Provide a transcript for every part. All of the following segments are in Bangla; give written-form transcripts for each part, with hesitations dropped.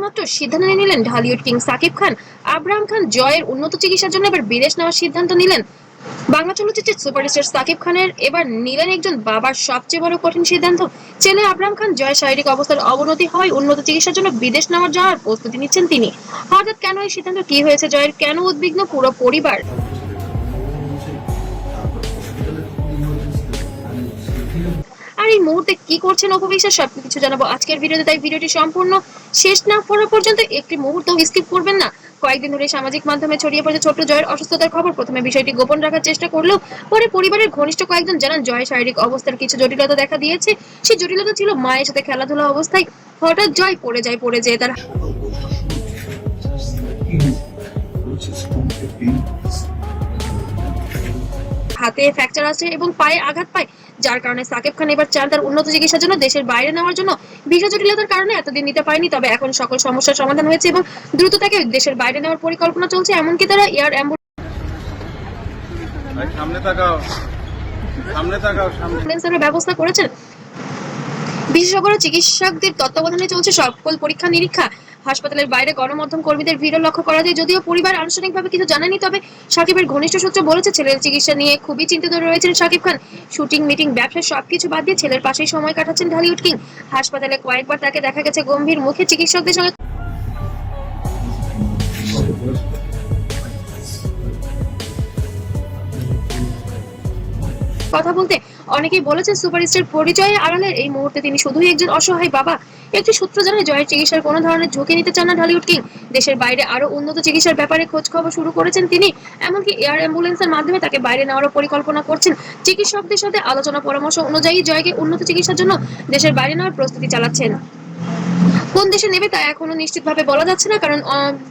মাত্র সিদ্ধান্ত নিয়ে নিলেন ঢালিউড কিং সাকিব খান। আব্রাহাম খান জয়ের উন্নত চিকিৎসার জন্য এবার বিদেশ নেওয়ার সিদ্ধান্ত নিলেন। বাংলা চলচ্চিত্রের সুপারস্টার সাকিব খানের এবার নিলেন একজন বাবার সবচেয়ে বড় কঠিন সিদ্ধান্ত। ছেলে আব্রাহাম খান জয়ের শারীরিক অবস্থার অবনতি হয় উন্নত চিকিৎসার জন্য বিদেশ যাওয়ার প্রস্তুতি নিচ্ছেন তিনি। হঠাৎ কেন এই সিদ্ধান্ত, কি হয়েছে জয়ের, কেন উদ্বিগ্ন পুরো পরিবার? আর এই মুহূর্তে কি করছেন অপু বিশ্বাস, সবকিছু জানাবো আজকের ভিডিওতে, তাই ভিডিওটি সম্পূর্ণ শেষ না করা পর্যন্ত একটি মুহূর্ত স্কিপ করবেন না। কয়েকদিন ধরে সামাজিক মাধ্যমে ছড়িয়ে পড়েছে ছোট্ট জয়ের অসুস্থতার খবর। প্রথমে বিষয়টি গোপন রাখার চেষ্টা করলেও পরে পরিবারের ঘনিষ্ঠ কয়েকজন জানান জয়ের শারীরিক অবস্থার কিছু জটিলতা দেখা দিয়েছে। সেই জটিলতা ছিল মায়ের সাথে খেলাধুলা অবস্থায় হঠাৎ জয় পড়ে যায় তার হাতে ফ্র্যাকচার আছে এবং পায়ে আঘাত পায়, যার কারণে সাকিব খান এবার চান তার উন্নত চিকিৎসার জন্য দেশের বাইরে নেওয়ার জন্য। ভিসা জটিলতার কারণে এতদিন নিতে পারেনি, তবে এখন সকল সমস্যার সমাধান হয়েছে এবং দ্রুত তাকে দেশের বাইরে নেওয়ার পরিকল্পনা চলছে। এমনকি তারা এয়ার অ্যাম্বুলেন্সের ব্যবস্থা করেছেন। বিশেষজ্ঞ চিকিৎসকদের তত্ত্বাবধানে চলছে সকল পরীক্ষা নিরীক্ষা। হাসপাতালের বাইরে গণমাধ্যম কর্মীদের ভিড়ও লক্ষ্য করা যায়। যদিও পরিবার আনুষ্ঠানিকভাবে কিছু জানায়নি, তবে সাকিবের ঘনিষ্ঠ সূত্র বলেছে ছেলের চিকিৎসা নিয়ে খুবই চিন্তিত রয়েছেন সাকিব খান। শুটিং, মিটিং, ব্যবসা সবকিছু বাদ দিয়ে ছেলের পাশেই সময় কাটাচ্ছেন ঢালিউড কিং। হাসপাতালে কয়েকবার তাকে দেখা গেছে গম্ভীর মুখে চিকিৎসকদের সঙ্গে কথা বলতে। অনেকেই বলেছেন সুপারস্টার পরিচয়ে আড়ালে এই মুহূর্তে তিনি শুধুই একজন অসহায় বাবা। একটি সূত্র জানায় জয়ের চিকিৎসার কোনো ধরনের ঝুঁকি নিতে চান না ঢালিউড কিং। দেশের বাইরে আরো উন্নত চিকিৎসার ব্যাপারে খোঁজ খবর শুরু করেছেন তিনি। এমনকি এয়ার অ্যাম্বুলেন্সের মাধ্যমে তাকে বাইরে নেওয়ারও পরিকল্পনা করছেন। চিকিৎসকদের সাথে আলোচনা পরামর্শ অনুযায়ী জয়কে উন্নত চিকিৎসার জন্য দেশের বাইরে নেওয়ার প্রস্তুতি চালাচ্ছেন। কোন দেশে নেবে তা এখনো নিশ্চিতভাবে বলা যাচ্ছে না, কারণ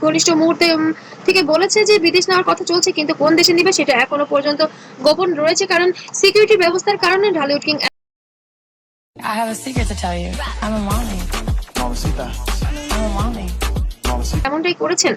ঘনিষ্ঠ মুহূর্তে থেকে বলেছে যে বিদেশ নেওয়ার কথা চলছে, কিন্তু কোন দেশে নেবে সেটা এখনো পর্যন্ত গোপন রয়েছে, কারণ সিকিউরিটি ব্যবস্থার কারণে Dhallywood king I have a secret to tell you. I'm a mommy. Mamacita. I'm a mommy. এমনটাই করেছেন।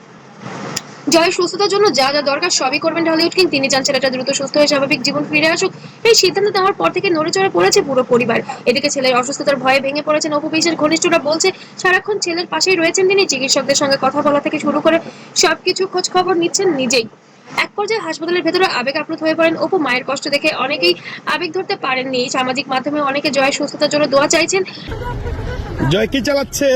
জয়ের সুস্থতার জন্য যা যা দরকার সবই করবেন ঢালিউড কিং। তিনি চান ছেলেটা দ্রুত সুস্থ হয়ে স্বাভাবিক জীবন ফিরে আসুক। এই সিদ্ধান্ত নেওয়ার পর থেকে নড়েচড়ে পড়েছে পুরো পরিবার। এদিকে ছেলের অসুস্থতার ভয়ে ভেঙে পড়েছেন অপু বিশ্বাসের ঘনিষ্ঠরা। বলছে সারাক্ষণ ছেলের পাশেই রয়েছেন তিনি, চিকিৎসকদের সঙ্গে কথা বলা থেকে শুরু করে সবকিছু খোঁজ খবর নিচ্ছেন নিজেই। এক পর্যায়ে হাসপাতালের ভেতরে আবেগ আপ্লুত হয়ে পড়েন অপু। মায়ের কষ্ট দেখে অনেকেই আবেগ ধরতে পারেননি। সামাজিক মাধ্যমে অনেকে জয়ের সুস্থতার জন্য দোয়া চাইছেন। জয় কি চালাচ্ছে?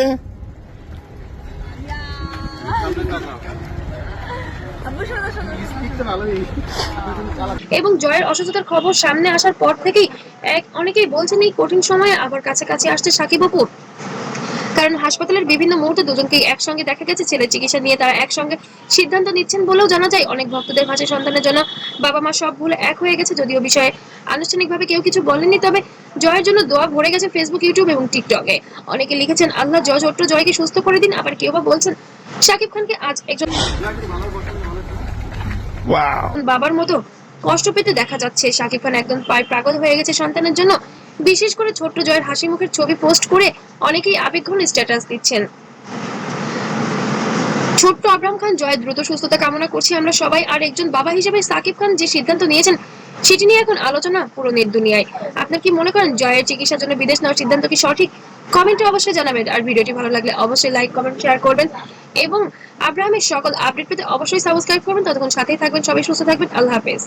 এবং জয়ের অসুস্থতার খবর সামনে আসার পর থেকেই অনেকেই বলছেন এই কঠিন সময়ে আবার কাছাকাছি আসছে সাকিব অপু। কারণ হাসপাতালের বিভিন্ন মুহূর্তে দুজনকে একসঙ্গে দেখা গেছে। ছেলের চিকিৎসা নিয়ে তারা একসঙ্গে সিদ্ধান্ত নিচ্ছেন বলেও জানা যায়। অনেক ভক্তদের ভাষায় সন্তানের জন্য বাবা মা সব ভুলে এক হয়ে গেছে। যদিও বিষয়ে আনুষ্ঠানিকভাবে কেউ কিছু বলেননি, তবে জয়ের জন্য দোয়া ভরে গেছে ফেসবুক, ইউটিউব এবং টিকটকে। অনেকে লিখেছেন আল্লাহ ছোট্ট জয়কে সুস্থ করে দিন। আবার কেউ বা বলছেন সাকিব খানকে আজ একজন বাবার মতো কষ্ট পেতে দেখা যাচ্ছে। সাকিব খান একদম পাগল হয়ে গেছে সন্তানের জন্য। বিশেষ করে ছোট্ট জয়ের হাসি মুখের ছবি পোস্ট করে অনেকেই আবেগঘন স্ট্যাটাস দিচ্ছেন। ছোট্ট আব্রাহাম খান জয়ের দ্রুত সুস্থতা কামনা করছি আমরা সবাই। আর একজন বাবা হিসেবে সাকিব খান যে সিদ্ধান্ত নিয়েছেন সেটি নিয়ে এখন আলোচনা পুরো নেট দুনিয়ায়। আপনার কি মনে করেন জয়ের চিকিৎসার জন্য বিদেশ নেওয়ার সিদ্ধান্ত কি সঠিক? কমেন্টে অবশ্যই জানাবেন। আর ভিডিওটি ভালো লাগলে অবশ্যই লাইক, কমেন্ট, শেয়ার করবেন এবং আব্রাহামের সকল আপডেট পেতে অবশ্যই সাবস্ক্রাইব করবেন। ততক্ষণ সাথেই থাকবেন। সবাই সুস্থ থাকবেন। আল্লাহ হাফেজ।